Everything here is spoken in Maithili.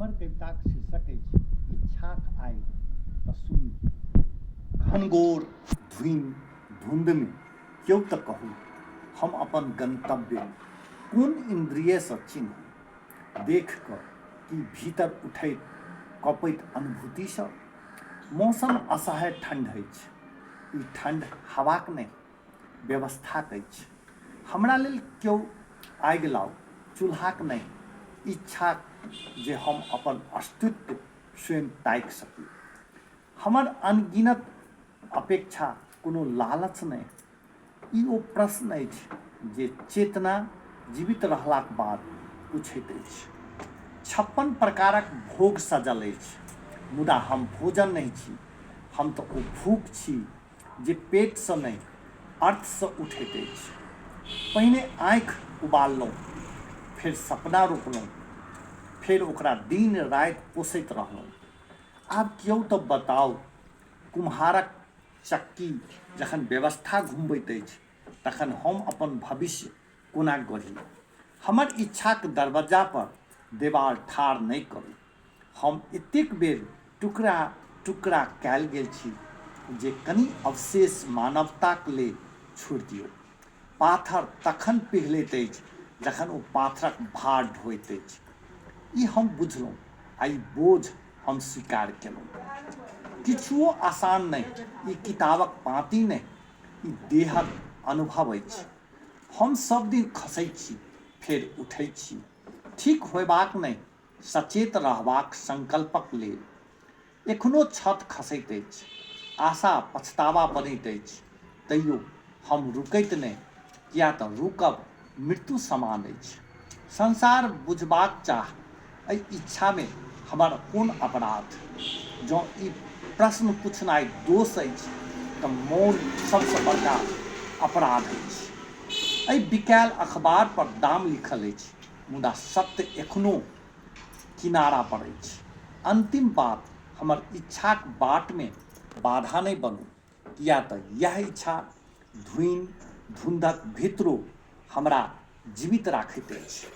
हमर कविताक शीर्षक अछि इच्छाक आगि। तऽ सुनी। घनघोर धुनि धुंधमे केओ तऽ कहू, हम अपन गंतव्य कोन इंद्रियसँ चिन्हू। देख कऽ कि भीतर उठैत कपैत अनुभूतिसँ। मौसम असह्य ठंड अछि। ई ठंड हवाक नहि व्यवस्थाक अछि। हमरा लेल केओ आगि लाउ, चूल्हाक नहि, इच्छाक, जे हम अपन अस्तित्व स्वयं ताकि सकी। हमर अनगिनत अपेक्षा कोनो लालच नहि। ई ओ प्रश्न अछि जे चेतना जीवित रहलाक बाद पूछैत अछि। 56 प्रकारक भोग सजल अछि, मुदा हम भोजन नहि छी। हम तऽ ओ भूख छी जे पेटसँ नहि अर्थसँ उठैत अछि। पहिने आँखि उबाललहुँ, फेर सपना रोपलहुँ, फेर ओकरा दिन राति पोसैत रहलहुँ। आब केओ तऽ बताउ, कुम्हारक चक्की जखन व्यवस्था घुमबैत अछि तखन हम अपन भविष्य कोना गढ़ी। हमर इच्छाक दरबज्जा पर देवाल ठाढ़ नहि करू। हम एतेक बेर टुकड़ा टुकड़ा कयल गेल छी जे कनि अवशेष मानवताक लेल छोड़ि दियौ। पाथर तखन पिघलैत अछि जखन ओ पाथरक भार ढोइत अछि। ई हम बुझलहुँ आ ई बोझ हम स्वीकार केलहुँ। किछुओ आसान नहि। ई किताबक पाँति नहि, ई देहक अनुभव अछि। हम सब दिन खसैत छी, फेर उठैत छी, ठीक होयबाक नहि, सचेत रहबाक संकल्पक लेल। एखनो छत खसैत अछि, आशा पछतावा बनैत अछि, तैयो हम रुकैत नहि, किया तऽ रुकब मृत्यु समान अछि। संसार बुझबाक चाह, एहि इच्छामे हमर कोन अपराध। जँ ई प्रश्न पूछनाइ दोष अछि तऽ मौन सबसँ बड़का अपराध अछि। एहि बिकायल अखबार पर दाम लिखल अछि, मुदा सत्य एखनो किनारा पर अछि। अंतिम बात, हमर इच्छाक बाटमे बाधा नहि बनू, किया तऽ यह इच्छा धुनि धुंधक भीतरो हमरा जीवित राखैत अछि।